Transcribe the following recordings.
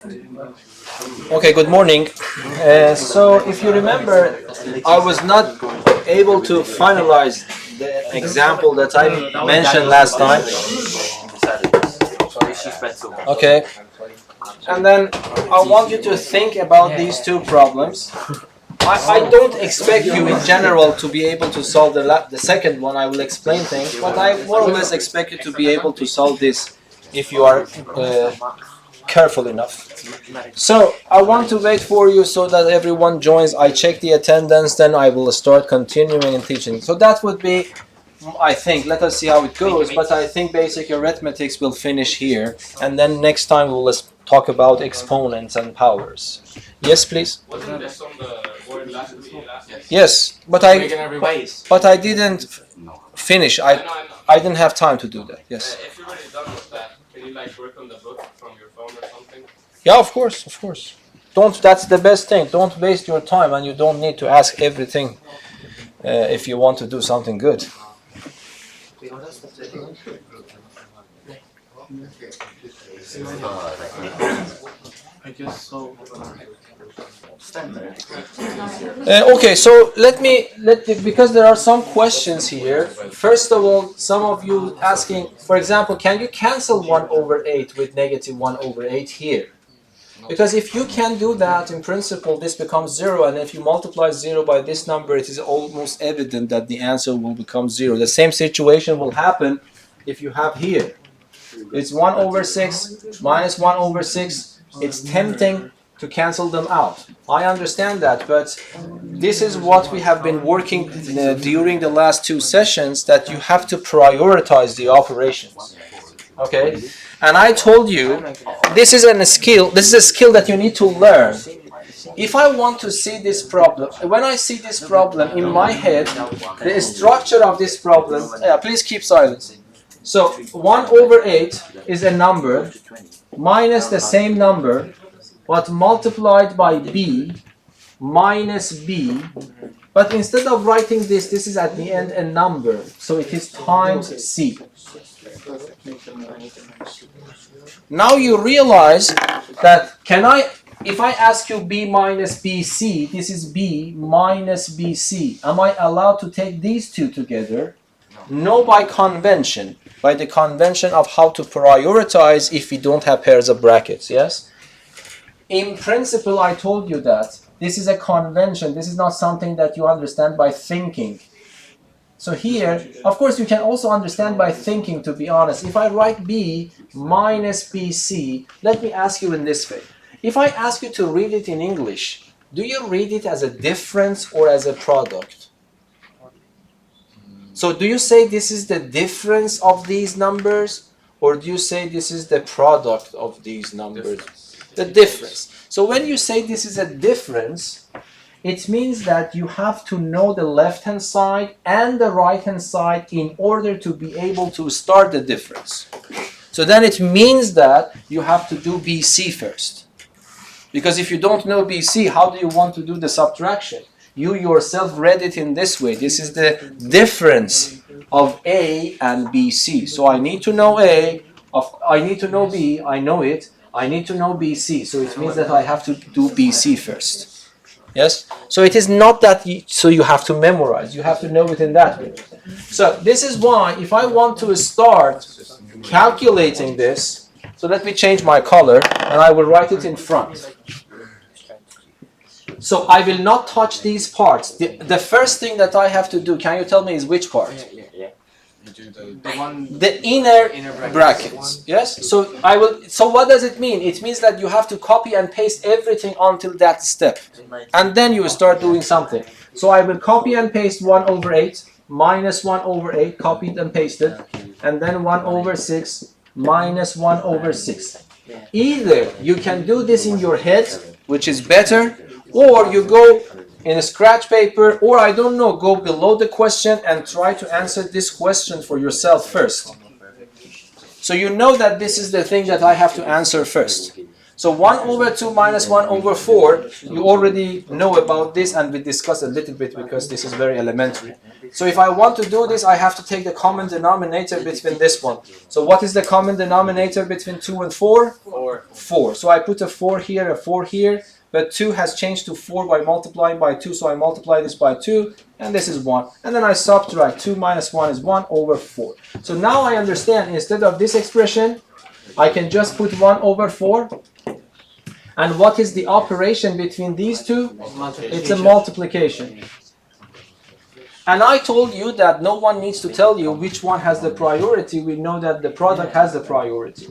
Okay, good morning. So if you remember, I was not able to finalize the example that I mentioned last time. Okay. And then I want you to think about these two problems. I don't expect you in general to be able to solve the second one. I will explain things, but I more or less expect you to be able to solve this if you are careful enough. So I want to wait for you so that everyone joins. I check the attendance, then I will start continuing and teaching. So that would be, I think, let us see how it goes, but I think basic arithmetics will finish here, and then next time we will talk about exponents and powers. Yes, please? Wasn't this on the board last week? Yes, but I didn't finish. I didn't have time to do that. Yes. If you're already done with that, can you work on the book from your phone or something? Yeah, of course, of course. That's the best thing. Don't waste your time, and you don't need to ask everything if you want to do something good. I guess so. Okay, so because there are some questions here. First of all, some of you asking, for example, can you cancel 1/8 with -1/8 here? Because if you can do that, in principle, this becomes 0, and if you multiply 0 by this number, it is almost evident that the answer will become 0. The same situation will happen if you have here. It's 1/6 minus 1/6. It's tempting to cancel them out. I understand that, but this is what we have been working during the last two sessions, that you have to prioritize the operations. Okay? And I told you, this is a skill that you need to learn. If I want to see this problem, when I see this problem in my head, the structure of this problem, please keep silence. So 1/8 is a number minus the same number, but multiplied by b minus b. But instead of writing this is at the end a number, so it is times c. Now you realize that if I ask you b minus bc, this is b minus bc. Am I allowed to take these two together? No, by convention. By the convention of how to prioritize if we don't have pairs of brackets, yes? In principle, I told you that. This is a convention. This is not something that you understand by thinking. So here, of course, you can also understand by thinking, to be honest. If I write b minus bc, let me ask you in this way. If I ask you to read it in English, do you read it as a difference or as a product? So do you say this is the difference of these numbers, or do you say this is the product of these numbers? The difference. So when you say this is a difference, it means that you have to know the left-hand side and the right-hand side in order to be able to start the difference. So then it means that you have to do BC first. Because if you don't know BC, how do you want to do the subtraction? You yourself read it in this way. This is the difference of A and BC. So I need to know A, I need to know B, I know it. I need to know BC. So it means that I have to do BC first. Yes? So it is not that so you have to memorize. You have to know it in that way. So this is why if I want to start calculating this, so let me change my color and I will write it in front. So I will not touch these parts. The first thing that I have to do, can you tell me, is which part? The inner brackets. Yes? So so what does it mean? It means that you have to copy and paste everything until that step. And then you start doing something. So I will copy and paste 1/8 minus 1/8, copied and pasted, and then 1/6 minus 1/6. Either you can do this in your head, which is better, or you go in a scratch paper, or I don't know, go below the question and try to answer this question for yourself first. So you know that this is the thing that I have to answer first. So 1 over 2 minus 1 over 4, you already know about this and we discussed a little bit because this is very elementary. So if I want to do this, I have to take the common denominator between this one. So what is the common denominator between 2 and 4? 4. So I put a 4 here, a 4 here, but 2 has changed to 4 by multiplying by 2, so I multiply this by 2, and this is 1. And then I subtract 2 minus 1 is 1 over 4. So now I understand, instead of this expression, I can just put 1 over 4. And what is the operation between these two? It's a multiplication. And I told you that no one needs to tell you which one has the priority. We know that the product has the priority.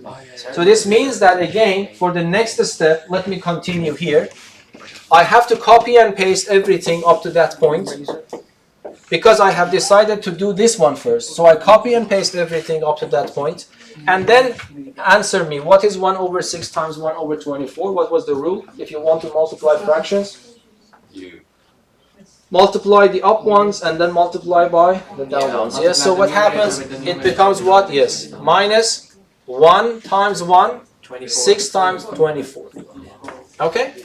So this means that, again, for the next step, let me continue here. I have to copy and paste everything up to that point, because I have decided to do this one first. So I copy and paste everything up to that point. And then answer me, what is 1 over 6 times 1 over 24? What was the rule if you want to multiply fractions? Multiply the up ones and then multiply by the down ones. Yes, so what happens? It becomes what? Yes, minus 1 times 1, 6 times 24. Okay?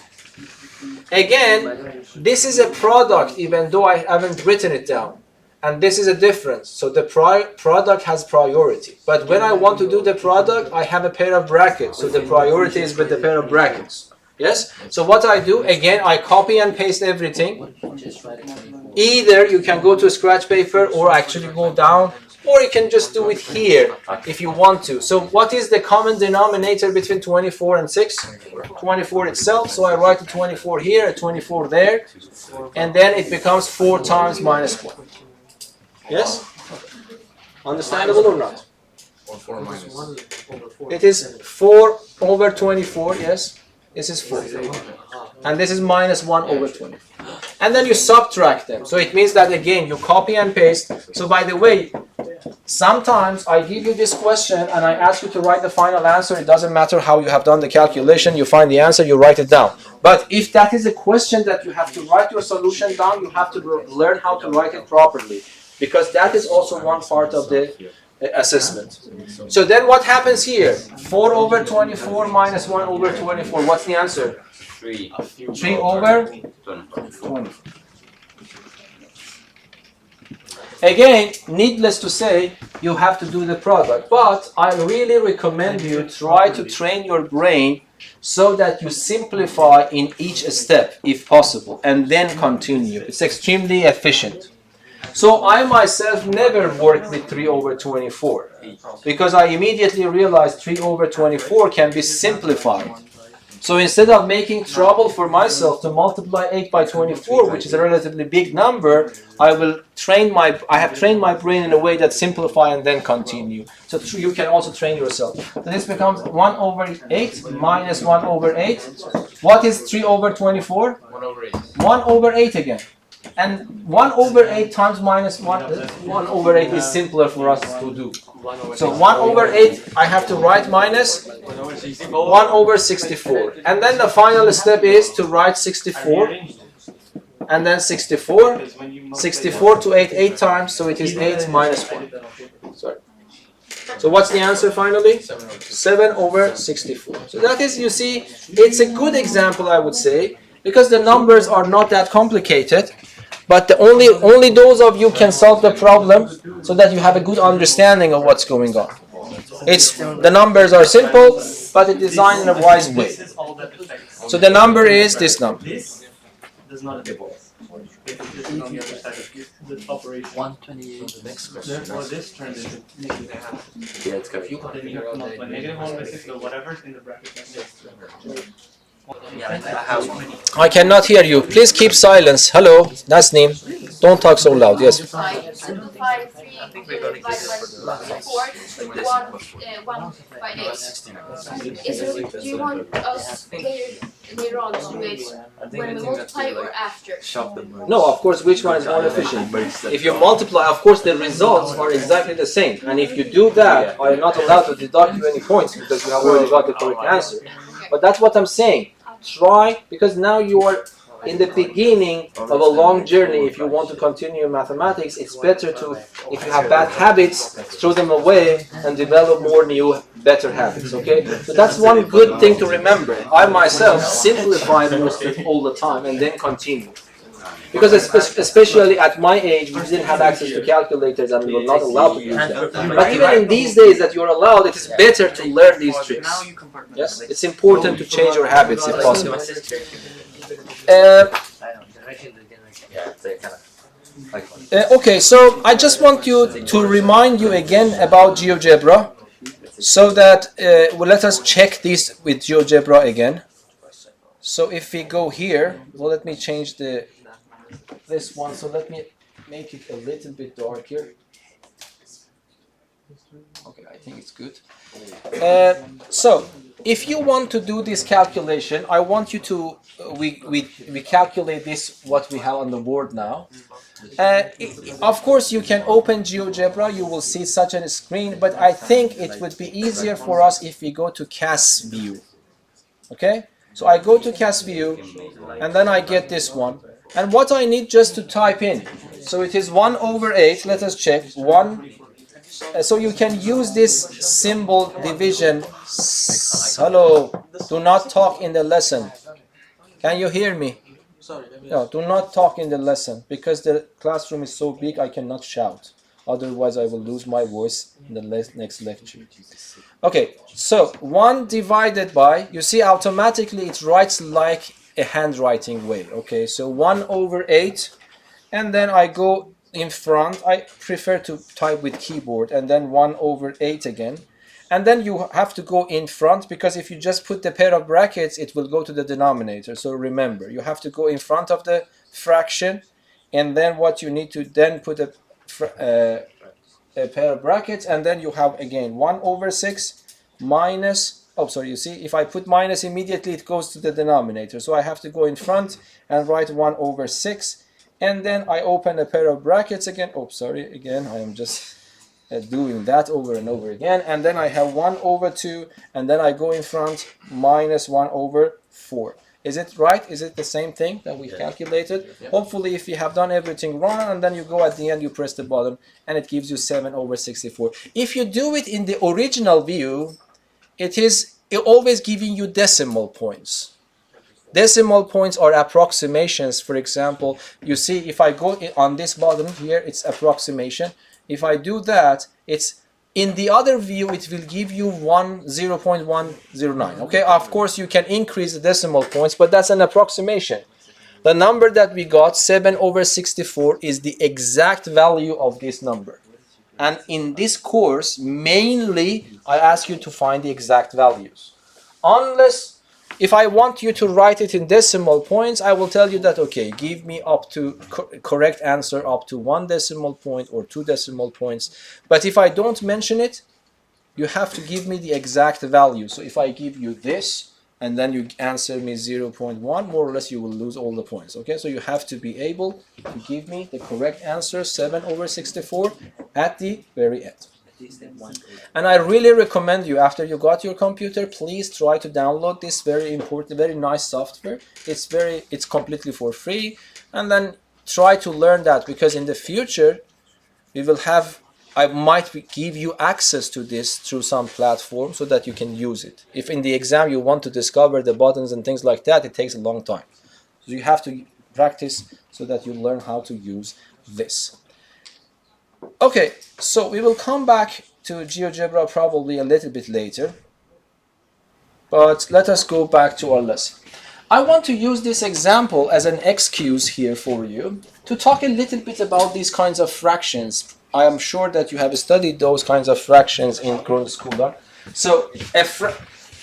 Again, this is a product even though I haven't written it down. And this is a difference. So the product has priority. But when I want to do the product, I have a pair of brackets. So the priority is with the pair of brackets. Yes? So what I do, again, I copy and paste everything. Either you can go to scratch paper or actually go down, or you can just do it here if you want to. So what is the common denominator between 24 and 6? 24 itself. So I write a 24 here, a 24 there. And then it becomes 4 times minus 1. Yes? Understandable or not? It is 4 over 24, yes? This is 4. And this is minus 1 over 24. And then you subtract them. So it means that, again, you copy and paste. So by the way, sometimes I give you this question and I ask you to write the final answer. It doesn't matter how you have done the calculation. You find the answer, you write it down. But if that is a question that you have to write your solution down, you have to learn how to write it properly. Because that is also one part of the assessment. So then what happens here? 4 over 24 minus 1 over 24. What's the answer? 3 over 24. Again, needless to say, you have to do the product. But I really recommend you try to train your brain so that you simplify in each step, if possible, and then continue. It's extremely efficient. So I myself never worked with 3 over 24 because I immediately realized 3 over 24 can be simplified. So instead of making trouble for myself to multiply 8 by 24, which is a relatively big number, I have trained my brain in a way that simplify and then continue. So you can also train yourself. So this becomes 1 over 8 minus 1 over 8. What is 3 over 24? 1 over 8. 1 over 8 again. And 1 over 8 times minus 1 over 8 is simpler for us to do. So 1 over 8, I have to write minus 1 over 64. And then the final step is to write 64. And then 64. 64 to 8 times, so it is 8 minus 1. Sorry. So what's the answer finally? 7 over 64. So that is, you see, it's a good example, I would say, because the numbers are not that complicated. But only those of you can solve the problem so that you have a good understanding of what's going on. The numbers are simple, but it's designed in a wise way. So the number is this number. This does not equal. The operation. 128. Therefore, this turns into negative half. Yeah, it's confusing. Then you have to multiply negative 1 by 6 or whatever's in the bracket. I cannot hear you. Please keep silence. Hello, Nasneem. Don't talk so loud. Yes. Simplify 3 divided by 4 to 1 by 8. Do you want us later on to do it when we multiply or after? No, of course, which one is more efficient? If you multiply, of course, the results are exactly the same. And if you do that, I am not allowed to deduct you any points because you have already got the correct answer. But that's what I'm saying. Try, because now you are in the beginning of a long journey, if you want to continue mathematics, it's better to, if you have bad habits, throw them away and develop more new, better habits, okay? So that's one good thing to remember. I myself simplify most of it all the time and then continue. Because especially at my age, we didn't have access to calculators and we were not allowed to use them. But even in these days that you're allowed, it is better to learn these tricks. Yes, it's important to change your habits if possible. Okay, so I just want you to remind you again about GeoGebra, so that well, let us check this with GeoGebra again. So if we go here, well, let me change this one. So let me make it a little bit darker. Okay, I think it's good. So if you want to do this calculation, I want you to we calculate this what we have on the board now. Of course, you can open GeoGebra. You will see such a screen, but I think it would be easier for us if we go to CAS view. Okay. So I go to CAS view, and then I get this one. And what I need just to type in, so it is 1 over 8. Let us check. 1. So you can use this symbol division. Hello. Do not talk in the lesson. Can you hear me? No, do not talk in the lesson, because the classroom is so big I cannot shout. Otherwise I will lose my voice in the next lecture. Okay, so 1 divided by, you see automatically it writes like a handwriting way. Okay, so 1 over 8, and then I go in front. I prefer to type with keyboard, and then 1 over 8 again. And then you have to go in front, because if you just put the pair of brackets, it will go to the denominator. So remember, you have to go in front of the fraction, and then what you need to then put a pair of brackets, and then you have again 1 over 6 minus, oh sorry, you see, if I put minus immediately it goes to the denominator, so I have to go in front and write 1 over 6, and then I open a pair of brackets again. Oh sorry, again I am just doing that over and over again, and then I have 1 over 2, and then I go in front minus 1 over 4. Is it right? Is it the same thing that we calculated? Hopefully, if you have done everything wrong, and then you go at the end, you press the button, and it gives you 7 over 64. If you do it in the original view, it always giving you decimal points. Decimal points are approximations. For example, you see, if I go on this bottom here, it's approximation. If I do that, it's in the other view, it will give you 0.109. Okay, of course, you can increase the decimal points, but that's an approximation. The number that we got, 7 over 64, is the exact value of this number. And in this course, mainly, I ask you to find the exact values. Unless, if I want you to write it in decimal points, I will tell you that, okay, give me up to correct answer up to 1 decimal point or 2 decimal points. But if I don't mention it, you have to give me the exact value. So if I give you this, and then you answer me 0.1, more or less you will lose all the points. Okay, so you have to be able to give me the correct answer, 7 over 64, at the very end. And I really recommend you, after you got your computer, please try to download this very important, very nice software. It's completely for free, and then try to learn that, because in the future we will have, I might give you access to this through some platform so that you can use it. If in the exam you want to discover the buttons and things like that, it takes a long time. So you have to practice so that you learn how to use this. Okay, so we will come back to GeoGebra probably a little bit later, but let us go back to our lesson. I want to use this example as an excuse here for you to talk a little bit about these kinds of fractions. I am sure that you have studied those kinds of fractions in Grundskolan. So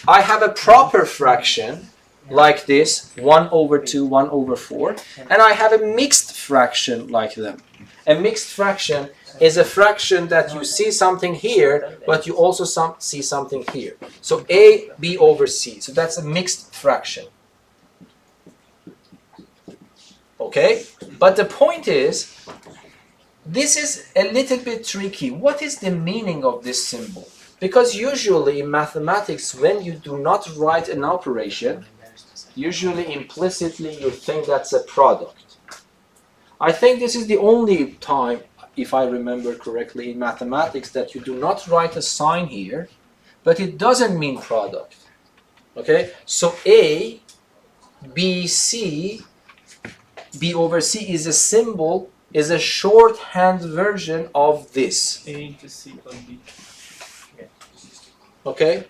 I have a proper fraction like this, 1 over 2, 1 over 4, and I have a mixed fraction like them. A mixed fraction is a fraction that you see something here, but you also see something here. So A, B over C. So that's a mixed fraction. Okay? But the point is, this is a little bit tricky. What is the meaning of this symbol? Because usually in mathematics, when you do not write an operation, usually implicitly you think that's a product. I think this is the only time, if I remember correctly, in mathematics that you do not write a sign here, but it doesn't mean product. Okay, so A, B, C, B over C is a symbol, is a shorthand version of this. A into C plus B. Okay,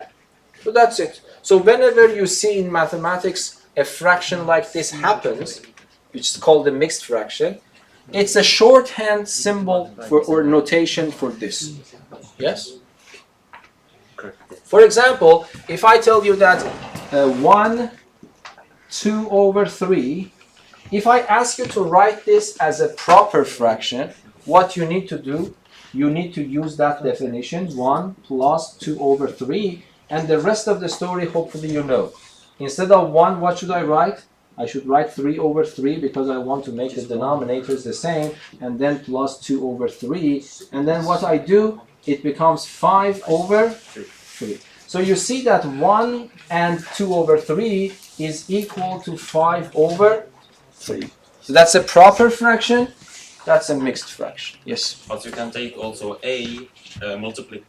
so that's it. So whenever you see in mathematics a fraction like this happens, which is called a mixed fraction, it's a shorthand symbol for, or notation for this. Yes? For example, if I tell you that 1, 2 over 3, if I ask you to write this as a proper fraction, what you need to do, you need to use that definition, 1 plus 2 over 3, and the rest of the story hopefully you know. Instead of 1, what should I write? I should write 3 over 3 because I want to make the denominators the same, and then plus 2 over 3, and then what I do, it becomes 5 over 3. So you see that 1 and 2 over 3 is equal to 5 over 3. So that's a proper fraction, that's a mixed fraction. Yes? But you can take also A multiplied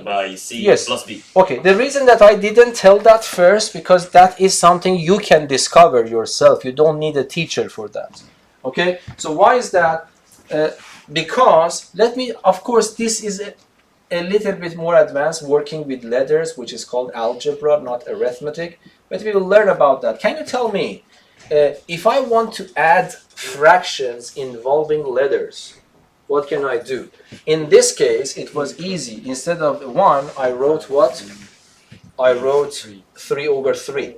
by C Yes. plus B. Okay, the reason that I didn't tell that first, because that is something you can discover yourself. You don't need a teacher for that. Okay, so why is that? Because, of course, this is a little bit more advanced, working with letters, which is called algebra, not arithmetic. But we will learn about that. Can you tell me, if I want to add fractions involving letters, what can I do? In this case, it was easy. Instead of 1, I wrote what? I wrote 3 over 3.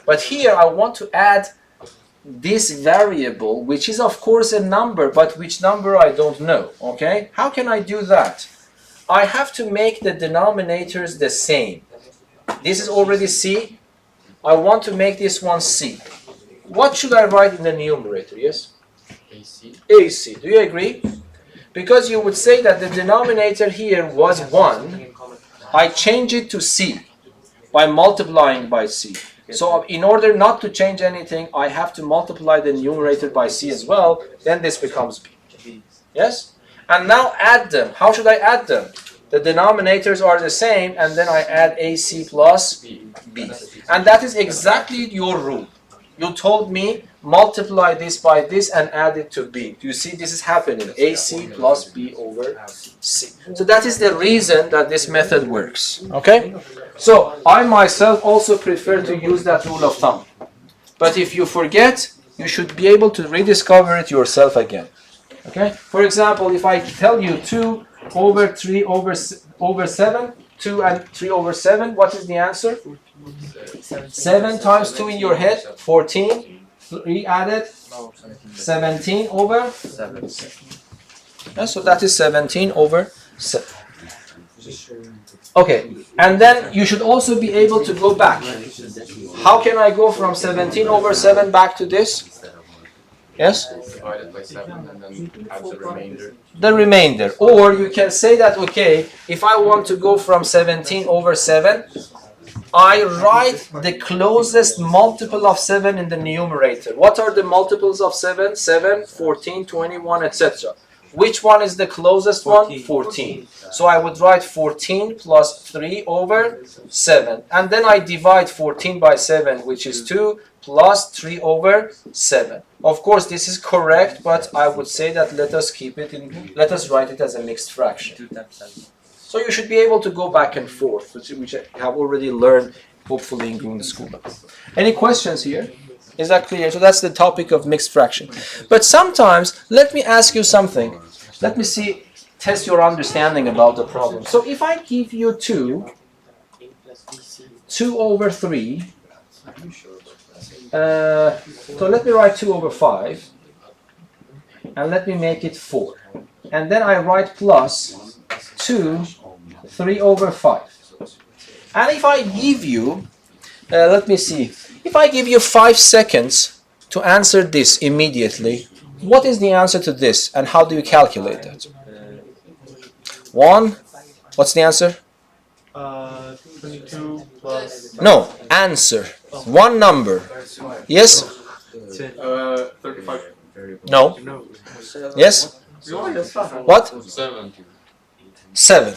But here I want to add this variable, which is of course a number, but which number I don't know. Okay? How can I do that? I have to make the denominators the same. This is already C. I want to make this one C. What should I write in the numerator? Yes? AC. AC. Do you agree? Because you would say that the denominator here was 1. I change it to C by multiplying by C. So in order not to change anything, I have to multiply the numerator by C as well. Then this becomes B. Yes? And now add them. How should I add them? The denominators are the same, and then I add AC plus B. And that is exactly your rule. You told me multiply this by this and add it to B. You see this is happening. AC plus B over C. So that is the reason that this method works. Okay? So I myself also prefer to use that rule of thumb. But if you forget, you should be able to rediscover it yourself again. Okay? For example, if I tell you 2 over 3 over 7, 2 and 3 over 7, what is the answer? 7 times 2 in your head, 14. 3 added, 17 over 7. Yeah, so that is 17 over 7. Okay, and then you should also be able to go back. How can I go from 17 over 7 back to this? Yes? Divided by 7 and then add the remainder. The remainder. Or you can say that, okay, if I want to go from 17 over 7, I write the closest multiple of 7 in the numerator. What are the multiples of 7? 7, 14, 21, etc. Which one is the closest one? 14. So I would write 14 plus 3 over 7. And then I divide 14 by 7, which is 2, plus 3 over 7. Of course, this is correct, but I would say that let us write it as a mixed fraction. So you should be able to go back and forth, which I have already learned, hopefully, in the school. Any questions here? Is that clear? So that's the topic of mixed fraction. But sometimes, let me ask you something. Let me test your understanding about the problem. So if I give you 2 over 3, so let me write 2 over 5, and let me make it 4. And then I write plus 2, 3 over 5. And if I give you, let me see, if I give you 5 seconds to answer this immediately, what is the answer to this and how do you calculate that? 1, what's the answer? 22 No, answer. One number. Yes? 35. No. Yes? What? 7. 7.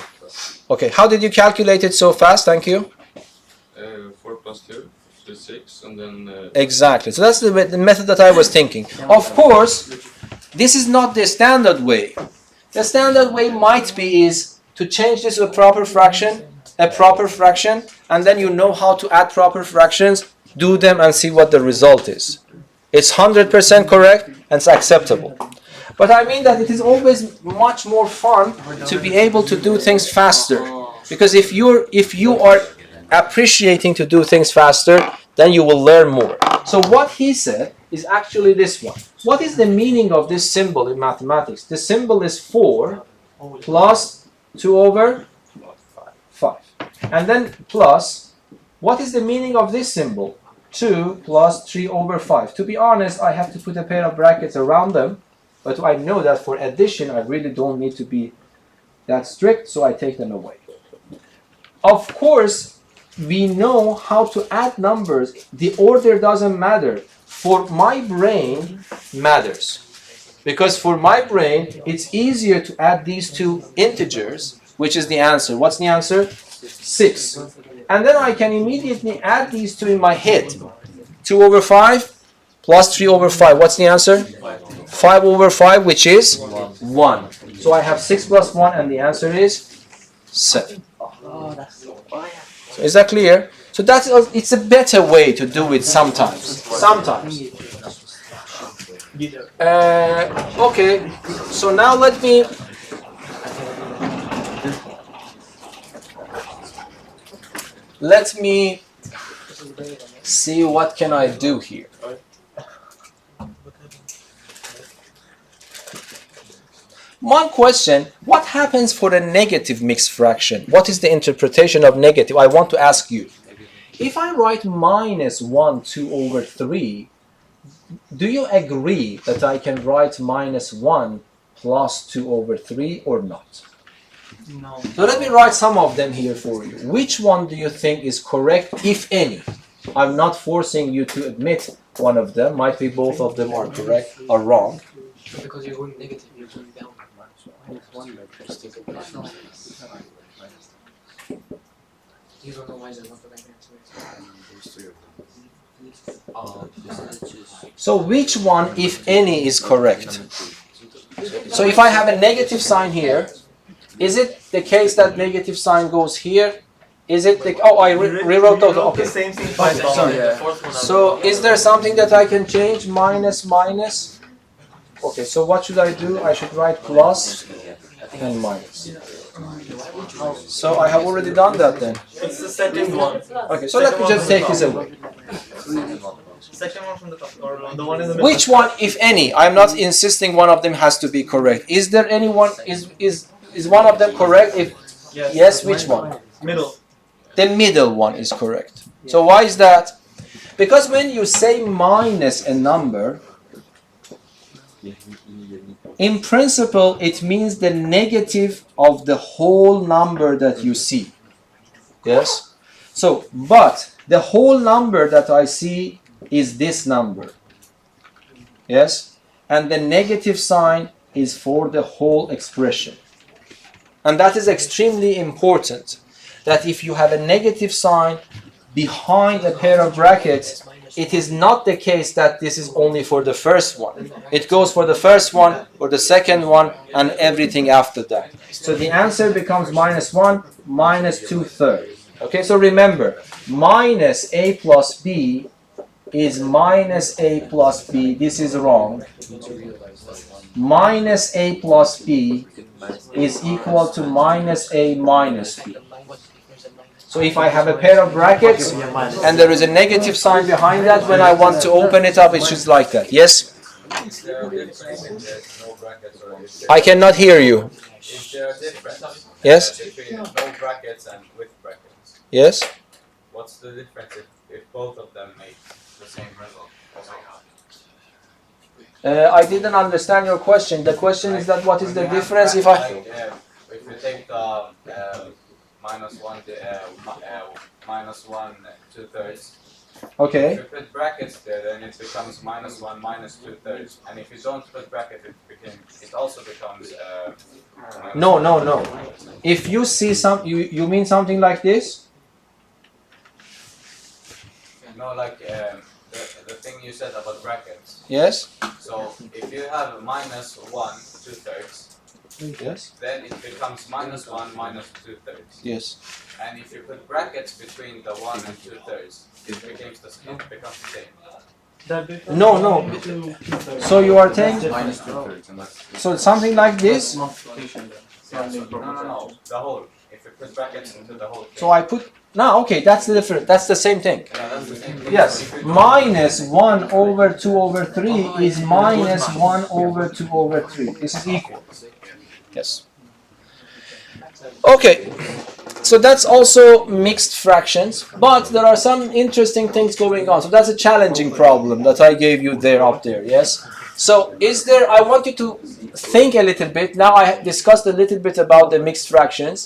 Okay, how did you calculate it so fast? Thank you. 4 plus 2 is 6, and then... Exactly. So that's the method that I was thinking. Of course, this is not the standard way. The standard way might be is to change this to a proper fraction, and then you know how to add proper fractions, do them and see what the result is. It's 100% correct and it's acceptable. But I mean that it is always much more fun to be able to do things faster. Because if you are appreciating to do things faster, then you will learn more. So what he said is actually this one. What is the meaning of this symbol in mathematics? The symbol is 4 plus 2 over 5. And then plus, what is the meaning of this symbol? 2 plus 3 over 5. To be honest, I have to put a pair of brackets around them, but I know that for addition, I really don't need to be that strict, so I take them away. Of course, we know how to add numbers. The order doesn't matter. For my brain, matters. Because for my brain, it's easier to add these two integers, which is the answer. What's the answer? 6. And then I can immediately add these two in my head. 2 over 5 plus 3 over 5. What's the answer? 5 over 5, which is 1. So I have 6 plus 1, and the answer is 7. So is that clear? So it's a better way to do it sometimes. Sometimes. Okay, so now let me see what can I do here. One question, what happens for a negative mixed fraction? What is the interpretation of negative? I want to ask you. If I write minus 1, 2 over 3, do you agree that I can write minus 1 plus 2 over 3 or not? No. So let me write some of them here for you. Which one do you think is correct, if any? I'm not forcing you to admit one of them. Might be both of them are correct or wrong. Because you're going negative, you're going down. You don't know why they're not the right answer. So which one, if any, is correct? So if I have a negative sign here, is it the case that negative sign goes here? Is it the... Oh, I rewrote those. Okay. Same thing. So is there something that I can change? Minus, minus? Okay, so what should I do? I should write plus and minus. So I have already done that then. It's the second one. Okay, so let me just take this away. Second one from the top, or the one in the middle. Which one, if any? I'm not insisting one of them has to be correct. Is there anyone? Is one of them correct? If yes, which one? Middle. The middle one is correct. So why is that? Because when you say minus a number, in principle, it means the negative of the whole number that you see. Yes? So, but the whole number that I see is this number. Yes? And the negative sign is for the whole expression. And that is extremely important. That if you have a negative sign behind a pair of brackets, it is not the case that this is only for the first one. It goes for the first one, or the second one, and everything after that. So the answer becomes minus 1, minus 2/3. Okay, so remember, minus a plus b is minus a plus b. This is wrong. Minus a plus b is equal to minus a minus b. So if I have a pair of brackets and there is a negative sign behind that, when I want to open it up, it's just like that. Yes? I cannot hear you. Is there a difference? Yes? Between no brackets and with brackets? Yes? What's the difference if both of them make the same result? I didn't understand your question. The question is that what is the difference if I... If you take the minus 1 minus 1 2/3. Okay. If you put brackets there, then it becomes minus 1 minus 2/3. And if you don't put bracket, it also becomes. No, no, no. If you see you mean something like this? No, like the thing you said about brackets. Yes. So if you have minus 1 2/3, Yes. then it becomes minus 1 minus 2/3. Yes. And if you put brackets between the 1 and 2/3, it becomes the same. No, no. So you are saying Minus 2/3, and that's. so something like this. No, the whole. If you put brackets into the whole. So I put now. Okay, that's the different. That's the same thing. Yeah, that's the same thing. Yes. Minus 1 over 2 over 3 is minus 1 over 2 over 3. This is equal. Yes. Okay. So that's also mixed fractions, but there are some interesting things going on. So that's a challenging problem that I gave you there up there, yes? So I want you to think a little bit. Now I discussed a little bit about the mixed fractions,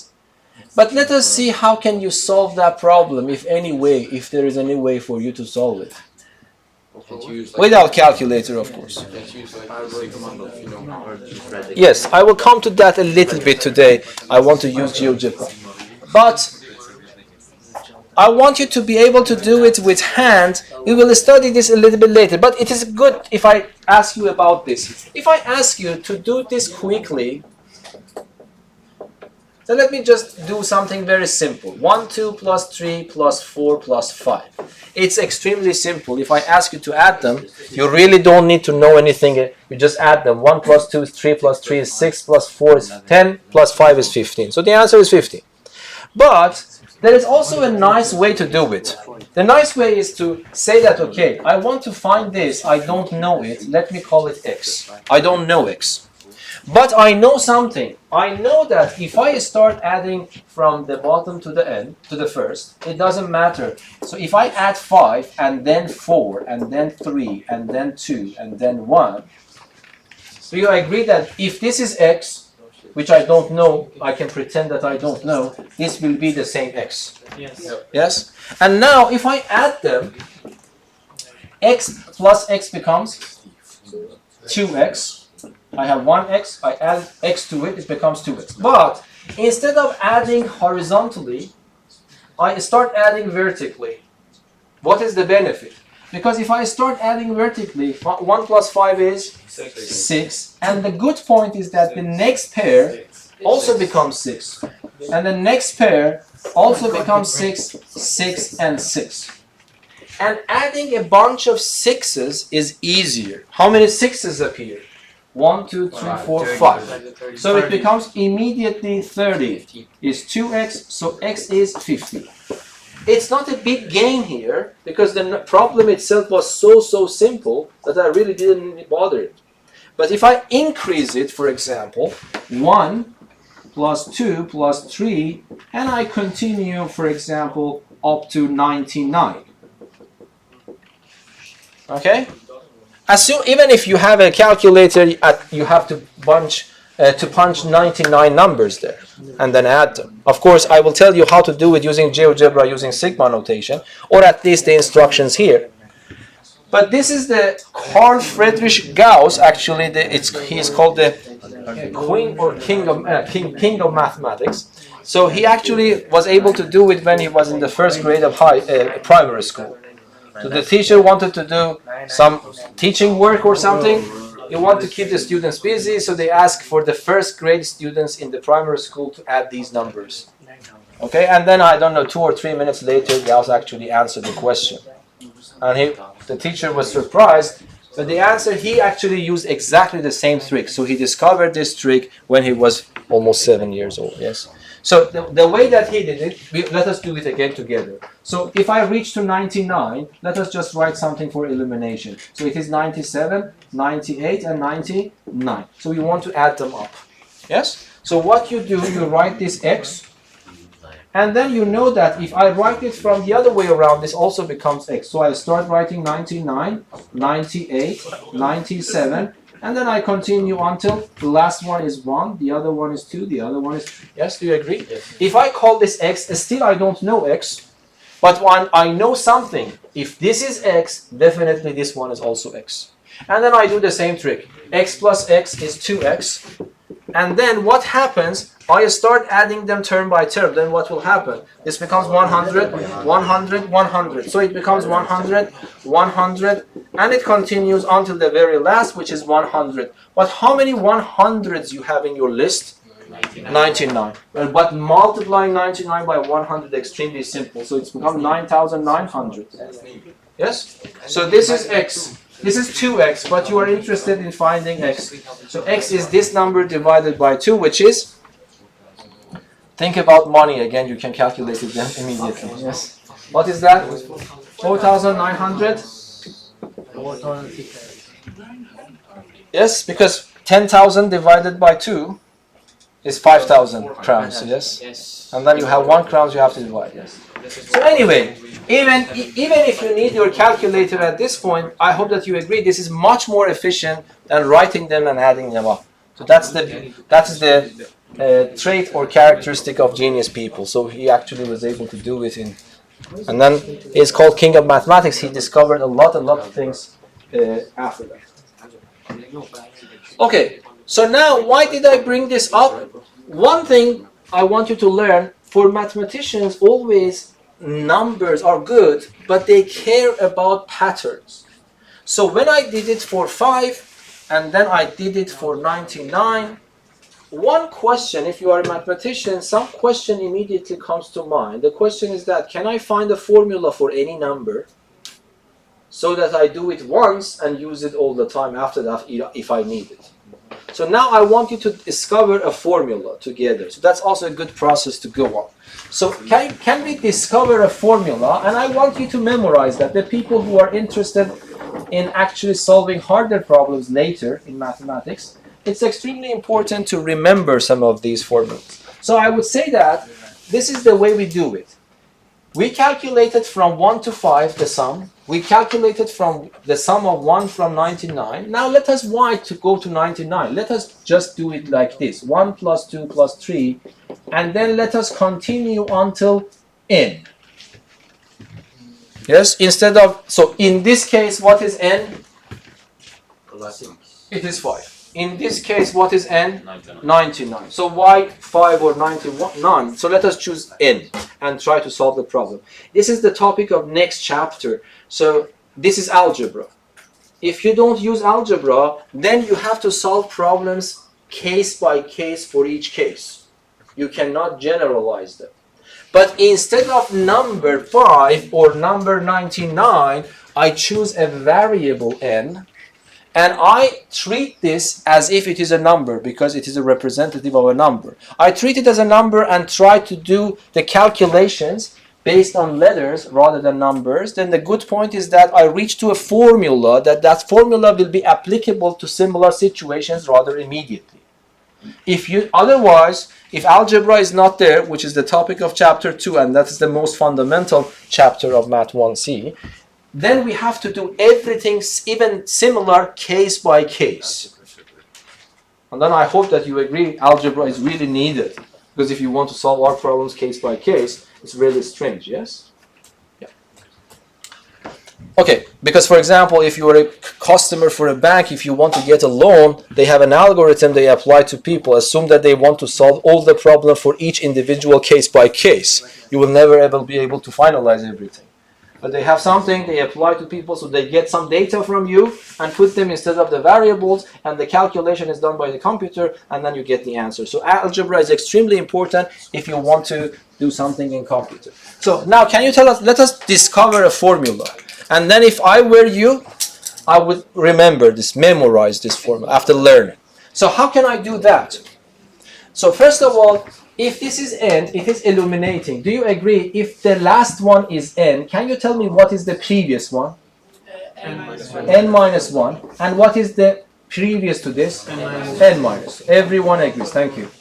but let us see how can you solve that problem, if there is any way for you to solve it. Without calculator, of course. Yes, I will come to that a little bit today. I want to use GeoGebra. But I want you to be able to do it with hand. We will study this a little bit later. But it is good if I ask you about this. If I ask you to do this quickly, then let me just do something very simple. 1, 2 plus 3 plus 4 plus 5. It's extremely simple. If I ask you to add them, you really don't need to know anything. You just add them. 1 plus 2 is 3 plus 3 is 6 plus 4 is 10 plus 5 is 15. So the answer is 15. But there is also a nice way to do it. The nice way is to say that, okay, I want to find this, I don't know it, let me call it x. I don't know x. But I know something. I know that if I start adding from the bottom to the end, to the first, it doesn't matter. So if I add 5 and then 4 and then 3 and then 2 and then 1, so you agree that if this is x, which I don't know, I can pretend that I don't know, this will be the same x. Yes. Yes? And now if I add them, x plus x becomes 2x. I have 1x, I add x to it, it becomes 2x. But instead of adding horizontally, I start adding vertically. What is the benefit? Because if I start adding vertically, 1 plus 5 is 6. And the good point is that the next pair also becomes 6. And the next pair also becomes 6, 6, and 6. And adding a bunch of 6s is easier. How many 6s appear? 1, 2, 3, 4, 5. So it becomes immediately 30. Is 2x, so x is 50. It's not a big gain here because the problem itself was so simple that I really didn't bother it. But if I increase it, for example, 1 plus 2 plus 3, and I continue, for example, up to 99. Okay? Assume even if you have a calculator, you have to punch 99 numbers there and then add them. Of course, I will tell you how to do it using GeoGebra, using sigma notation, or at least the instructions here. But this is the Carl Friedrich Gauss. Actually, he's called the queen or king of mathematics. So he actually was able to do it when he was in the first grade of primary school. So the teacher wanted to do some teaching work or something. He wanted to keep the students busy, so they asked for the first grade students in the primary school to add these numbers. Okay, and then I don't know, 2 or 3 minutes later, Gauss actually answered the question. And the teacher was surprised, but the answer, he actually used exactly the same trick. So he discovered this trick when he was almost 7 years old, yes. So the way that he did it, let us do it again together. So if I reach to 99, let us just write something for elimination. So it is 97, 98, and 99. So we want to add them up. Yes? So what you do, you write this x, and then you know that if I write it from the other way around, this also becomes x. So I start writing 99, 98, 97, and then I continue until the last one is 1, the other one is 2, the other one is 3. Yes, do you agree? Yes. If I call this x, still I don't know x. But when I know something, if this is x, definitely this one is also x. And then I do the same trick. X plus x is 2x. And then what happens? I start adding them term by term. Then what will happen? This becomes 100, 100, 100. So it becomes 100, 100, and it continues until the very last, which is 100. But how many 100s you have in your list? 99. But multiplying 99 by 100 is extremely simple. So it's become 9,900. Yes? So this is x. This is 2x, but you are interested in finding x. So x is this number divided by 2, which is, think about money again, you can calculate it then immediately. Yes. What is that? 4,900? Yes, because 10,000 divided by 2 is 5,000 crowns, yes? Yes. And then you have 1 crown you have to divide, yes? So anyway, even if you need your calculator at this point, I hope that you agree this is much more efficient than writing them and adding them up. So that's the trait or characteristic of genius people. So he actually was able to do it in, and then he's called king of mathematics. He discovered a lot of things after that. Okay, so now why did I bring this up? One thing I want you to learn, for mathematicians always numbers are good, but they care about patterns. So when I did it for 5 and then I did it for 99, one question, if you are a mathematician, some question immediately comes to mind. The question is that, can I find a formula for any number so that I do it once and use it all the time after that if I need it? So now I want you to discover a formula together. So that's also a good process to go on. So can we discover a formula? And I want you to memorize that. The people who are interested in actually solving harder problems later in mathematics, it's extremely important to remember some of these formulas. So I would say that this is the way we do it. We calculated from 1 to 5 the sum. We calculated from the sum of 1 from 99. Now let us why to go to 99. Let us just do it like this. 1 plus 2 plus 3. And then let us continue until n. Yes, instead of, so in this case, what is n? It is 5. In this case, what is n? 99. So why 5 or 91? None. So let us choose n and try to solve the problem. This is the topic of next chapter. So this is algebra. If you don't use algebra, then you have to solve problems case by case for each case. You cannot generalize them. But instead of number 5 or number 99, I choose a variable n. And I treat this as if it is a number because it is a representative of a number. I treat it as a number and try to do the calculations based on letters rather than numbers. Then the good point is that I reach to a formula that formula will be applicable to similar situations rather immediately. Otherwise, if algebra is not there, which is the topic of chapter 2, and that is the most fundamental chapter of Math 1C, then we have to do everything even similar case by case. And then I hope that you agree algebra is really needed. Because if you want to solve our problems case by case, it's really strange, yes? Yeah. Okay, because for example, if you are a customer for a bank, if you want to get a loan, they have an algorithm they apply to people. Assume that they want to solve all the problem for each individual case by case. You will never ever be able to finalize everything. But they have something they apply to people, so they get some data from you and put them instead of the variables, and the calculation is done by the computer, and then you get the answer. So algebra is extremely important if you want to do something in computer. So now can you tell us, let us discover a formula. And then if I were you, I would remember this, memorize this formula after learning. So how can I do that? So first of all, if this is n, it is illuminating. Do you agree? If the last one is n, can you tell me what is the previous one? N minus 1. And what is the previous to this? N minus. Everyone agrees. Thank you.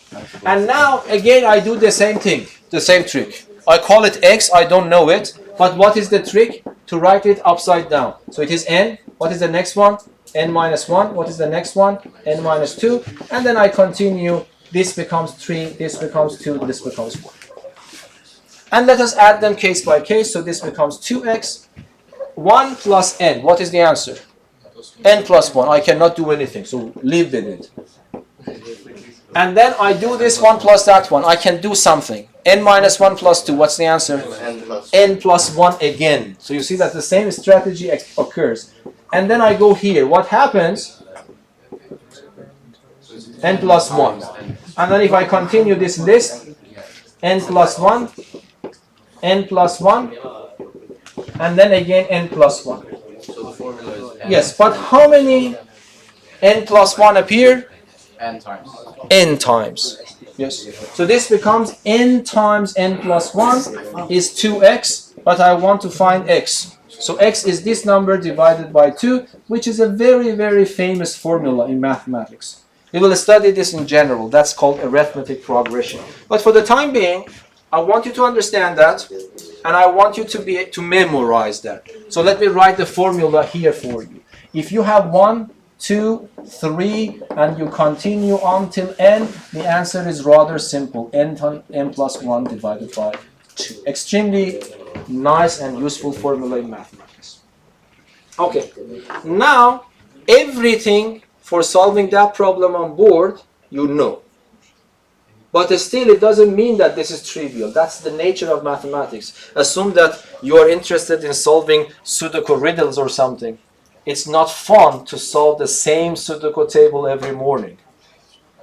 And now, again, I do the same thing, the same trick. I call it x, I don't know it. But what is the trick? To write it upside down. So it is n. What is the next one? N minus 1. What is the next one? N minus 2. And then I continue. This becomes 3, this becomes 2, this becomes 4. And let us add them case by case. So this becomes 2x, 1 plus n. What is the answer? N plus 1. I cannot do anything, so live with it. And then I do this 1 plus that one. I can do something. N minus 1 plus 2. What's the answer? N plus 1 again. So you see that the same strategy occurs. And then I go here. What happens? N plus 1. And then if I continue this list, N plus 1, N plus 1, and then again N plus 1. So the formula is n. Yes, but how many N plus 1 appear? N times. N times. Yes. So this becomes N times N plus 1 is 2x, but I want to find x. So x is this number divided by 2, which is a very, very famous formula in mathematics. We will study this in general. That's called arithmetic progression. But for the time being, I want you to understand that, and I want you to memorize that. So let me write the formula here for you. If you have 1, 2, 3, and you continue until n, the answer is rather simple. N plus 1 divided by 2. Extremely nice and useful formula in mathematics. Okay, now everything for solving that problem on board, you know. But still, it doesn't mean that this is trivial. That's the nature of mathematics. Assume that you are interested in solving Sudoku riddles or something. It's not fun to solve the same Sudoku table every morning.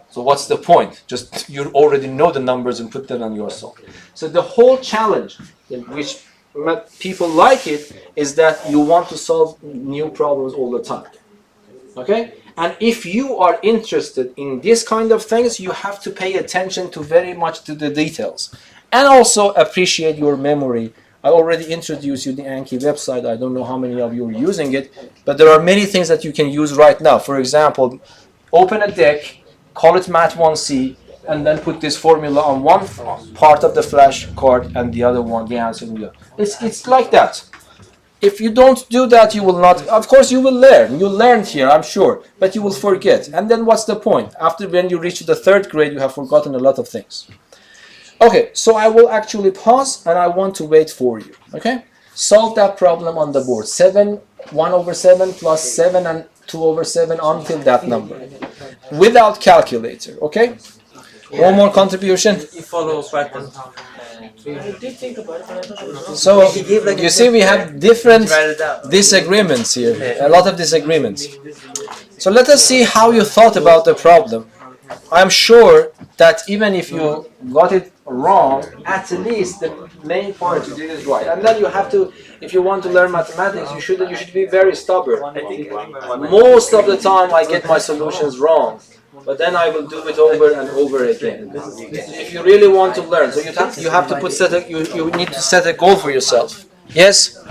So what's the point? Just you already know the numbers and put them on yourself. So the whole challenge in which people like it is that you want to solve new problems all the time. Okay? And if you are interested in this kind of things, you have to pay attention to very much to the details. And also appreciate your memory. I already introduced you the Anki website. I don't know how many of you are using it, but there are many things that you can use right now. For example, open a deck, call it Mat1C, and then put this formula on one part of the flash card and the other one, the answer. It's like that. If you don't do that, you will not. Of course, you will learn. You learned here, I'm sure, but you will forget. And then what's the point? After when you reach the 3rd grade, you have forgotten a lot of things. Okay, so I will actually pause and I want to wait for you. Okay? Solve that problem on the board. 1 over 7 plus 7 and 2 over 7 until that number. Without calculator. Okay? One more contribution. You follow a pattern. So, you see we have different disagreements here. A lot of disagreements. So let us see how you thought about the problem. I'm sure that even if you got it wrong, at least the main part you did is right. And then you have to, if you want to learn mathematics, you should be very stubborn. Most of the time I get my solutions wrong, but then I will do it over and over again. If you really want to learn, so you have to you need to set a goal for yourself. Yes?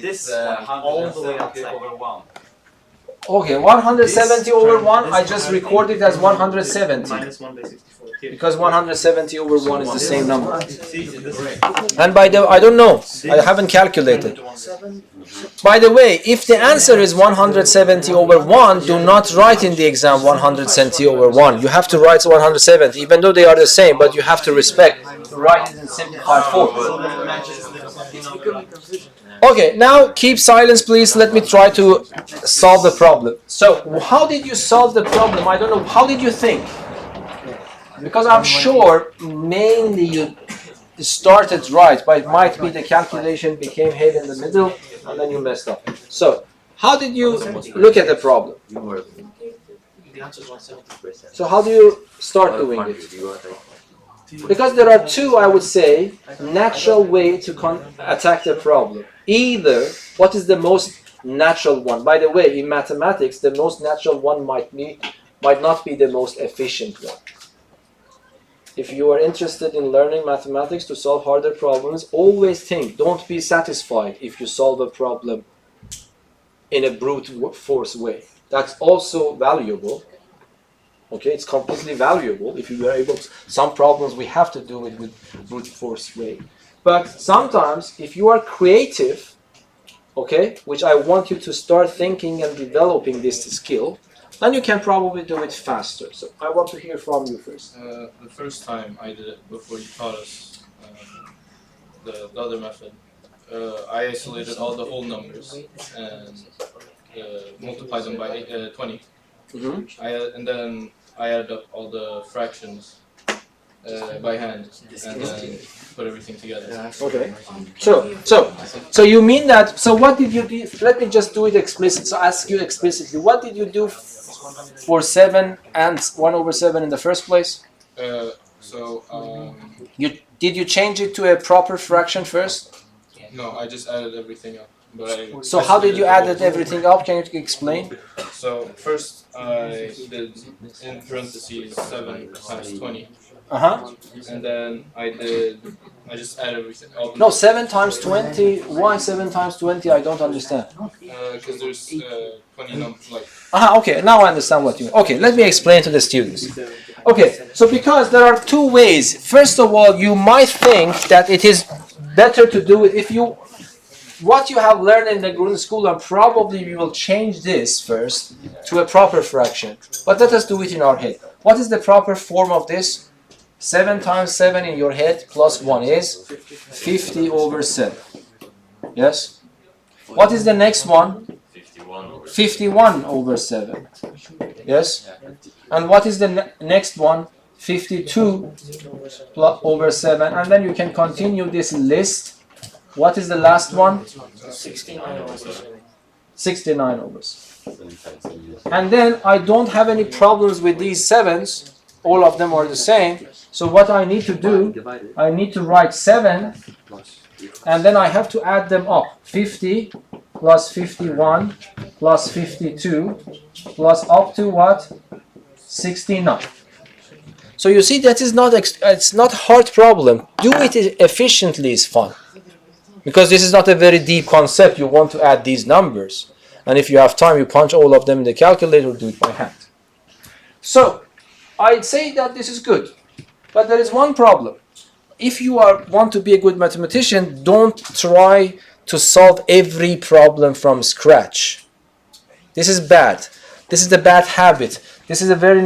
This all the way over 1. Okay, 170 over 1, I just record it as 170. Minus 1 by 64. Because 170 over 1 is the same number. And by the way, I don't know, I haven't calculated. By the way, if the answer is 170 over 1, do not write in the exam 170 over 1. You have to write 170, even though they are the same, but you have to write it in simplified form. Okay, now keep silence please. Let me try to solve the problem. So, how did you solve the problem? I don't know. How did you think? Because I'm sure mainly you started right, but it might be the calculation became head in the middle and then you messed up. So, how did you look at the problem? So, how do you start doing it? Because there are two, I would say, natural way to attack the problem. Either, what is the most natural one? By the way, in mathematics, the most natural one might not be the most efficient one. If you are interested in learning mathematics to solve harder problems, always think, don't be satisfied if you solve a problem in a brute force way. That's also valuable. Okay, it's completely valuable if you are able to. Some problems we have to do it with brute force way. But sometimes, if you are creative, okay, which I want you to start thinking and developing this skill, then you can probably do it faster. So I want to hear from you first. The first time I did it before you taught us, the other method, I isolated all the whole numbers and multiplied them by 20. And then I added up all the fractions by hand and then put everything together. Okay. So you mean that? So what did you do? Let me just do it explicit. So ask you explicitly. What did you do for 7 and 1/7 in the first place? Did you change it to a proper fraction first? No, I just added everything up. But So how did you add everything up? Can you explain? So first I did in parentheses 7 times 20. And then I just added everything. No, 7 times 20. Why 7 times 20? I don't understand. Because there's 20 numbers like. Okay, now I understand what you mean. Okay, let me explain to the students. Okay, so because there are two ways. First of all, you might think that it is better to do it if you. What you have learned in the grade school, and probably we will change this first to a proper fraction. But let us do it in our head. What is the proper form of this? 7 times 7 in your head plus 1 is 50/7. Yes? What is the next one? 51/7. Yes? And what is the next one? 52/7. And then you can continue this list. What is the last one? 69/7. And then I don't have any problems with these 7s. All of them are the same. So what I need to do, I need to write 7, and then I have to add them up. 50 plus 51 plus 52 plus up to what? 69. So you see, that is not it's not hard problem. Do it efficiently is fun. Because this is not a very deep concept. You want to add these numbers. And if you have time, you punch all of them in the calculator, do it by hand. So, I'd say that this is good. But there is one problem. If you want to be a good mathematician, don't try to solve every problem from scratch. This is bad. This is a bad habit. This is a very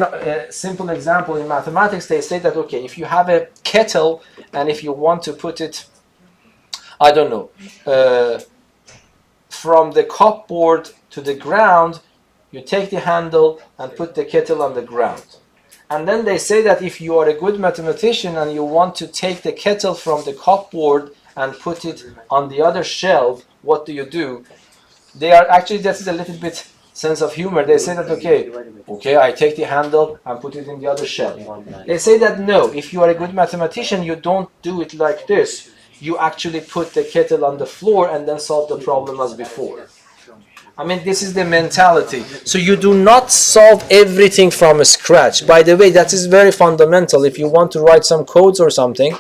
simple example in mathematics. They say that, okay, if you have a kettle and if you want to put it, I don't know, from the cupboard to the ground, you take the handle and put the kettle on the ground. And then they say that if you are a good mathematician and you want to take the kettle from the cupboard and put it on the other shelf, what do? They are actually, that is a little bit sense of humor. They say that, okay, I take the handle and put it in the other shelf. They say that no, if you are a good mathematician, you don't do it like this. You actually put the kettle on the floor and then solve the problem as before. I mean, this is the mentality. So you do not solve everything from scratch. By the way, that is very fundamental if you want to write some codes or something.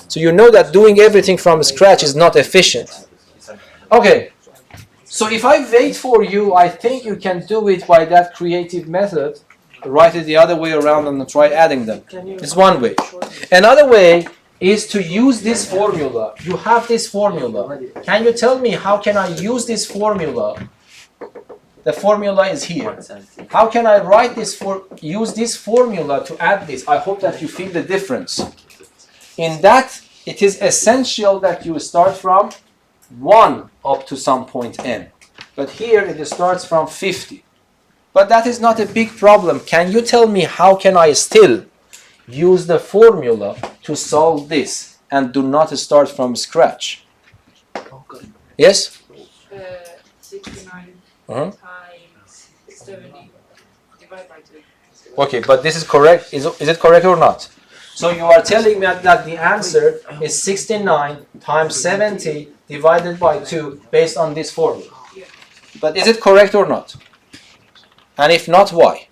So you know that doing everything from scratch is not efficient. Okay, so if I wait for you, I think you can do it by that creative method. Write it the other way around and try adding them. It's one way. Another way is to use this formula. You have this formula. Can you tell me how can I use this formula? The formula is here. How can I write this use this formula to add this? I hope that you feel the difference. In that, it is essential that you start from 1 up to some point n. But here it starts from 50. But that is not a big problem. Can you tell me how can I still use the formula to solve this and do not start from scratch? Yes? 69 times 70 divided by 2. Okay, but this is correct. Is it correct or not? So you are telling me that the answer is 69 times 70 divided by 2 based on this formula. But is it correct or not? And if not, why?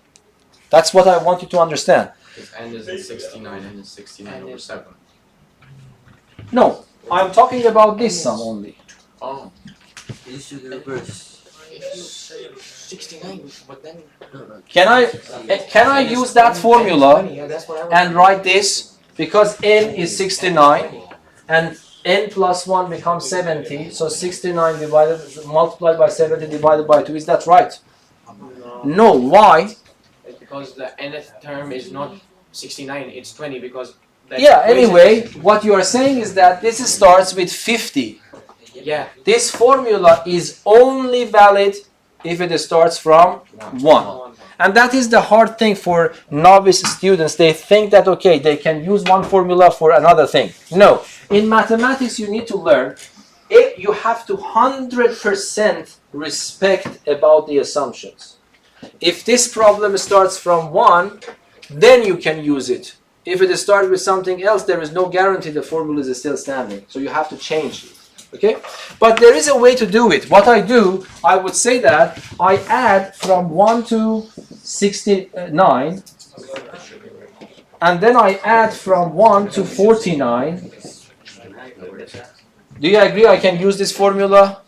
That's what I want you to understand. If n is 69, n is 69/7. No, I'm talking about this sum only. Oh. You should reverse. 69, but then... Can I use that formula and write this? Because n is 69 and n plus 1 becomes 70, so 69 multiplied by 70 divided by 2, is that right? No, why? Because the nth term is not 69, it's 20, because Yeah, anyway, what you are saying is that this starts with 50. Yeah. This formula is only valid if it starts from 1. And that is the hard thing for novice students. They think that, okay, they can use one formula for another thing. No. In mathematics, you need to learn, you have to 100% respect about the assumptions. If this problem starts from 1, then you can use it. If it starts with something else, there is no guarantee the formula is still standing. So you have to change it. Okay? But there is a way to do it. What I do, I would say that I add from 1 to 69, and then I add from 1 to 49. Do you agree I can use this formula?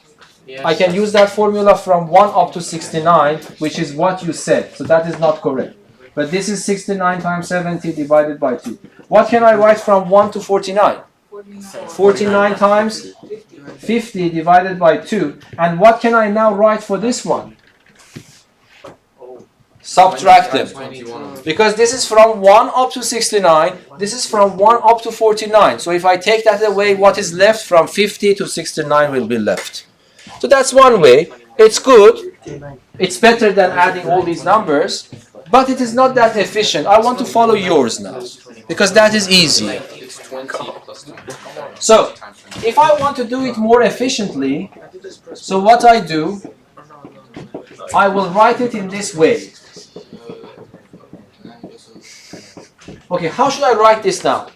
Yes. I can use that formula from 1 up to 69, which is what you said. So that is not correct. But this is 69 times 70 divided by 2. What can I write from 1 to 49? 49 times 50 divided by 2. And what can I now write for this one? Subtract them. 21. Because this is from 1 up to 69. This is from 1 up to 49. So if I take that away, what is left from 50 to 69 will be left. So that's one way. It's good. It's better than adding all these numbers. But it is not that efficient. I want to follow yours now. Because that is easy. It's 20 plus 20. So, if I want to do it more efficiently, so what I do, I will write it in this way. Okay, how should I write this now?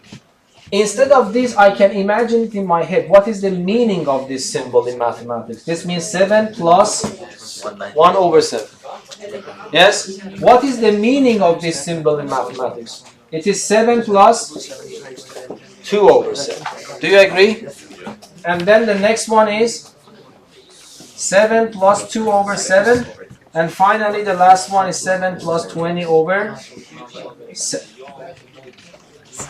Instead of this, I can imagine it in my head. What is the meaning of this symbol in mathematics? This means 7 plus 1 over 7. Yes? What is the meaning of this symbol in mathematics? It is 7 plus 2 over 7. Do you agree? And then the next one is 7 plus 2 over 7. And finally, the last one is 7 plus 20 over 7.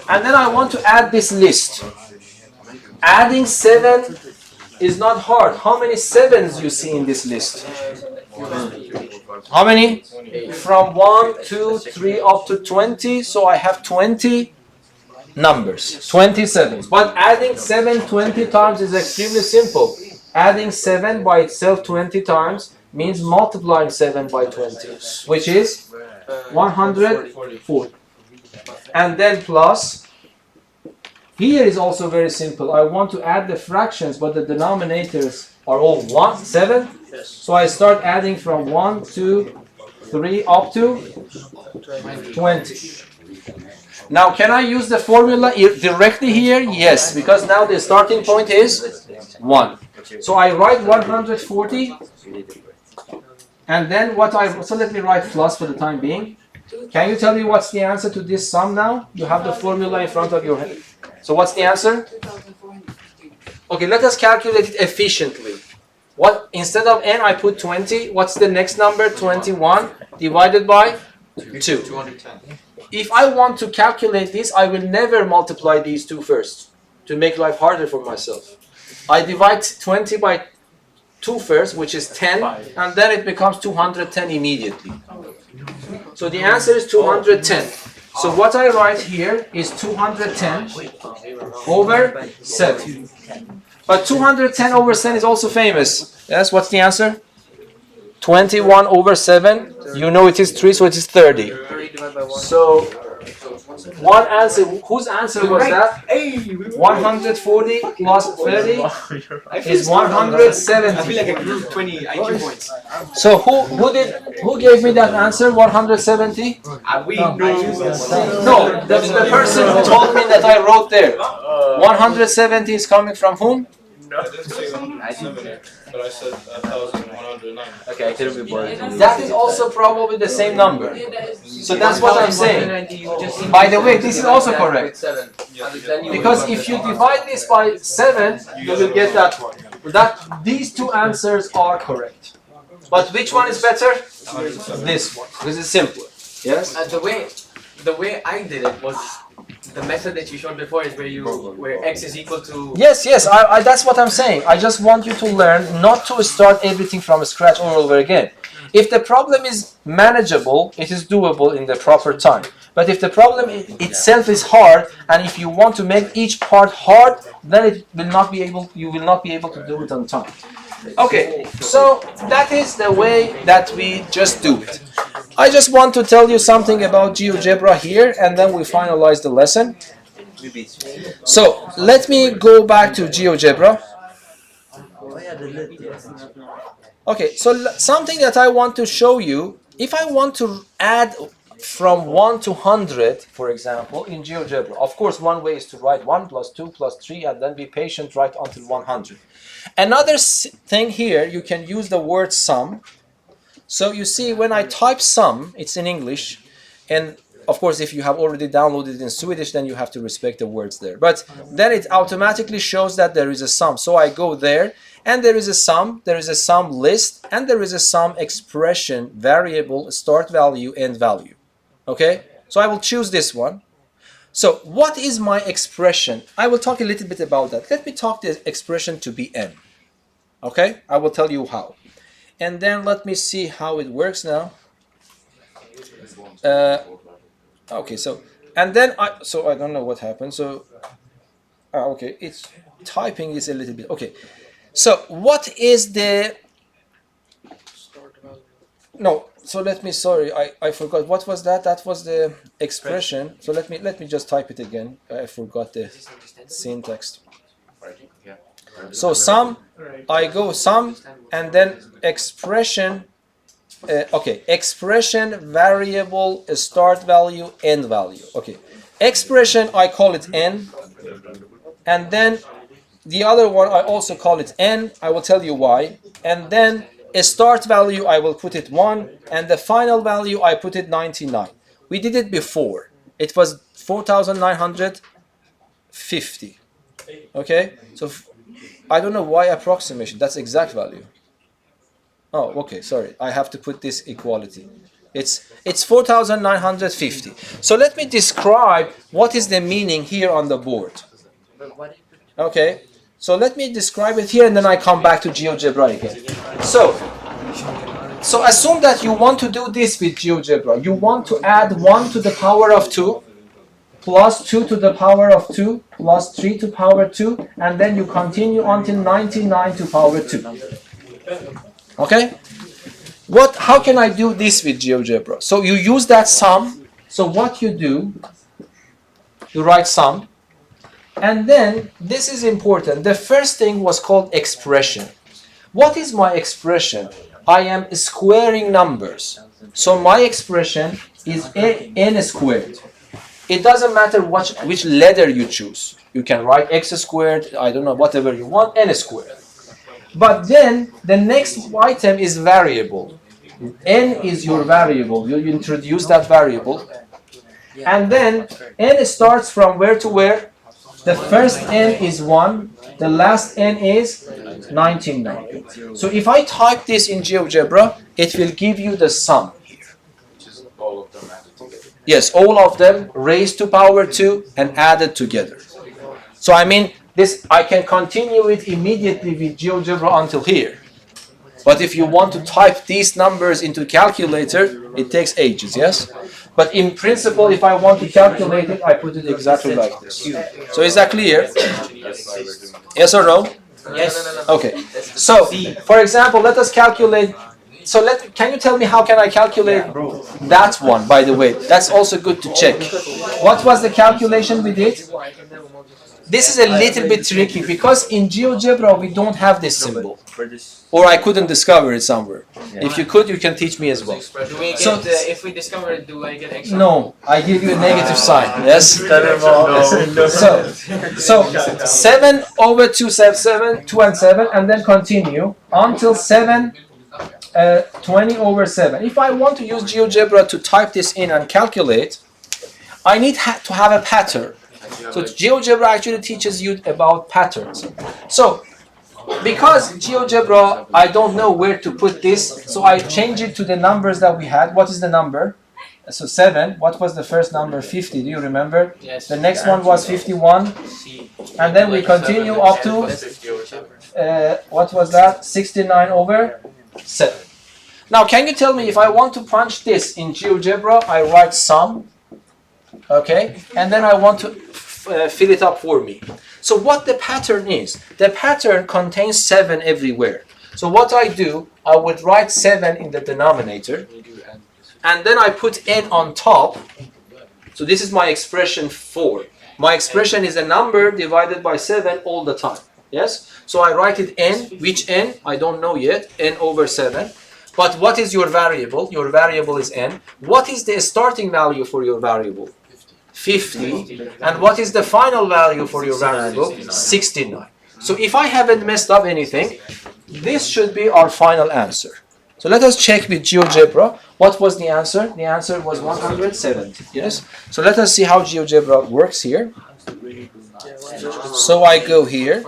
And then I want to add this list. Adding 7 is not hard. How many 7s you see in this list? How many? From 1, 2, 3 up to 20. So I have 20 numbers. 27. But adding 7 20 times is extremely simple. Adding 7 by itself 20 times means multiplying 7 by 20, which is 140. And then plus, here is also very simple. I want to add the fractions, but the denominators are all 7. So I start adding from 1, 2, 3 up to 20. Now, can I use the formula directly here? Yes, because now the starting point is 1. So I write 140, and then so let me write plus for the time being. Can you tell me what's the answer to this sum now? You have the formula in front of your head. So what's the answer? Okay, let us calculate it efficiently. What, instead of n, I put 20. What's the next number? 21 divided by 2. 210. If I want to calculate this, I will never multiply these two first to make life harder for myself. I divide 20 by 2 first, which is 10, and then it becomes 210 immediately. So the answer is 210. So what I write here is 210 over 7. But 210 over 7 is also famous. Yes, what's the answer? 21 over 7. You know it is 3, so it is 30. So one answer, whose answer was that? 140 plus 30 is 170. I feel like I grew 20 IQ points. So who gave me that answer? 170? No, the person who told me that I wrote there. 170 is coming from whom? I didn't say 170, but I said 1,109. Okay, I couldn't be bothered. That is also probably the same number. So that's what I'm saying. By the way, this is also correct. Because if you divide this by 7, you will get that one. These two answers are correct. But which one is better? This one. This is simpler. Yes? The way I did it was the method that you showed before is where x is equal to... Yes, that's what I'm saying. I just want you to learn not to start everything from scratch all over again. If the problem is manageable, it is doable in the proper time. But if the problem itself is hard, and if you want to make each part hard, then you will not be able to do it on time. Okay, so that is the way that we just do it. I just want to tell you something about GeoGebra here, and then we finalize the lesson. So let me go back to GeoGebra. Okay, so something that I want to show you, if I want to add from 1 to 100, for example, in GeoGebra, of course, one way is to write 1 plus 2 plus 3 and then be patient right until 100. Another thing here, you can use the word sum. So you see, when I type sum, it's in English, and of course, if you have already downloaded it in Swedish, then you have to respect the words there. But then it automatically shows that there is a sum. So I go there, and there is a sum list, and there is a sum expression, variable, start value, end value. Okay? So I will choose this one. So what is my expression? I will talk a little bit about that. Let me talk the expression to be n. Okay? I will tell you how. And then let me see how it works now. Okay, so and then I don't know what happened. So okay, it's typing is a little bit okay. So what is the no? So let me I forgot what was that. That was the expression. So let me just type it again. I forgot the syntax. So sum, I go sum, and then expression. Okay, expression, variable, start value, end value. Okay, expression, I call it n, and then the other one I also call it n. I will tell you why. And then a start value, I will put it 1, and the final value, I put it 99. We did it before. It was 4,950. Okay, so I don't know why approximation. That's exact value. Oh, okay, sorry. I have to put this equality. It's 4,950. So let me describe what is the meaning here on the board. Okay, so let me describe it here, and then I come back to GeoGebra again. So assume that you want to do this with GeoGebra. You want to add 1 to the power of 2, plus 2 to the power of 2, plus 3 to power 2, and then you continue until 99 to power 2. Okay? How can I do this with GeoGebra? So you use that sum. So what you do, you write sum. And then, this is important. The first thing was called expression. What is my expression? I am squaring numbers. So my expression is n squared. It doesn't matter which letter you choose. You can write x squared, I don't know, whatever you want, n squared. But then the next item is variable. N is your variable. You introduce that variable. And then n starts from where to where? The first n is 1. The last n is 99. So if I type this in GeoGebra, it will give you the sum here. All of them added together. Yes, all of them raised to power 2 and added together. So I mean, this I can continue it immediately with GeoGebra until here. But if you want to type these numbers into calculator, it takes ages, yes? But in principle, if I want to calculate it, I put it exactly like this. So is that clear? Yes or no? Yes. Okay. So, for example, let us calculate. So can you tell me how can I calculate that one, by the way? That's also good to check. What was the calculation we did? This is a little bit tricky because in GeoGebra we don't have this symbol. Or I couldn't discover it somewhere. If you could, you can teach me as well. Do we get, if we discover it, do I get extra? No, I give you a negative sign. Yes? So 7 over 2, 7, 2 and 7, and then continue until 7, 20 over 7. If I want to use GeoGebra to type this in and calculate, I need to have a pattern. So GeoGebra actually teaches you about patterns. So because GeoGebra, I don't know where to put this, so I change it to the numbers that we had. What is the number? So 7. What was the first number? 50. Do you remember? Yes. The next one was 51. And then we continue up to, what was that? 69 over 7. Now, can you tell me if I want to punch this in GeoGebra, I write sum, okay, and then I want to fill it up for me. So what the pattern is, the pattern contains 7 everywhere. So what I do, I would write 7 in the denominator, and then I put n on top. So this is my expression 4. My expression is a number divided by 7 all the time. Yes? So I write it n, which n? I don't know yet, n over 7. But what is your variable? Your variable is n. What is the starting value for your variable? 50. And what is the final value for your variable? 69. So if I haven't messed up anything, this should be our final answer. So let us check with GeoGebra. What was the answer? The answer was 170. Yes? So let us see how GeoGebra works here. So I go here,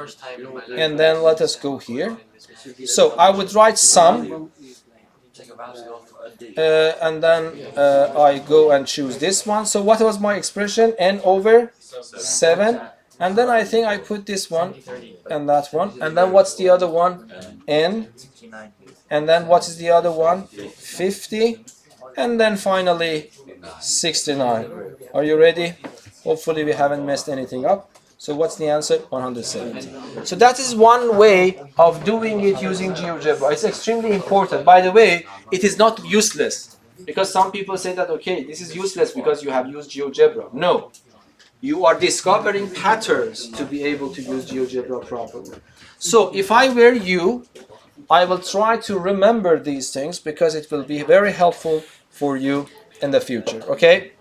and then let us go here. So I would write sum, and then I go and choose this one. So what was my expression? N over 7. And then I think I put this one and that one. And then what's the other one? N. And then what is the other one? 50. And then finally 69. Are you ready? Hopefully we haven't messed anything up. So what's the answer? 170. So that is one way of doing it using GeoGebra. It's extremely important. By the way, it is not useless. Because some people say that, okay, this is useless because you have used GeoGebra. No. You are discovering patterns to be able to use GeoGebra properly. So if I were you, I will try to remember these things because it will be very helpful for you in the future. Okay?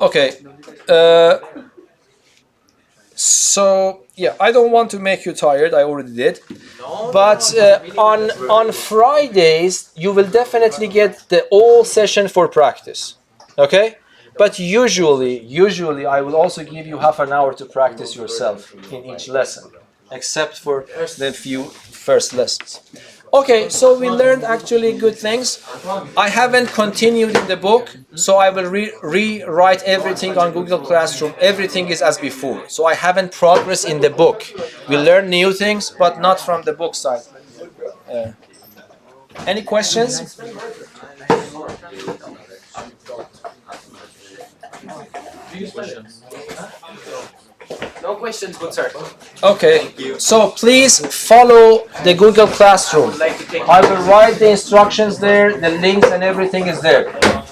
Okay. So yeah, I don't want to make you tired. I already did. But on Fridays, you will definitely get the whole session for practice. Okay? But usually I will also give you half an hour to practice yourself in each lesson, except for the few first lessons. Okay, so we learned actually good things. I haven't continued in the book, so I will rewrite everything on Google Classroom. Everything is as before. So I haven't progressed in the book. We learn new things, but not from the book side. Any questions? No questions, good sir. Okay, so please follow the Google Classroom. I will write the instructions there, the links and everything is there.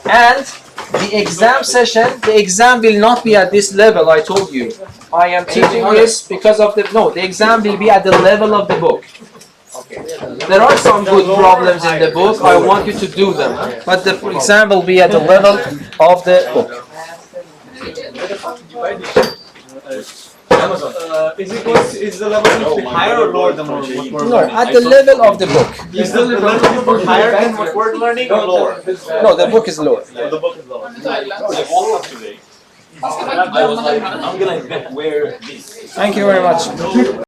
And the exam session, the exam will not be at this level, I told you. I am teaching this because of the exam will be at the level of the book. There are some good problems in the book, I want you to do them. But the exam will be at the level of the book. Is the level higher or lower than what we're No, at the level of the book. Is the level of the book higher than what we're learning or lower? No, the book is lower. The book is lower. I was like, I'm gonna wear this. Thank you very much.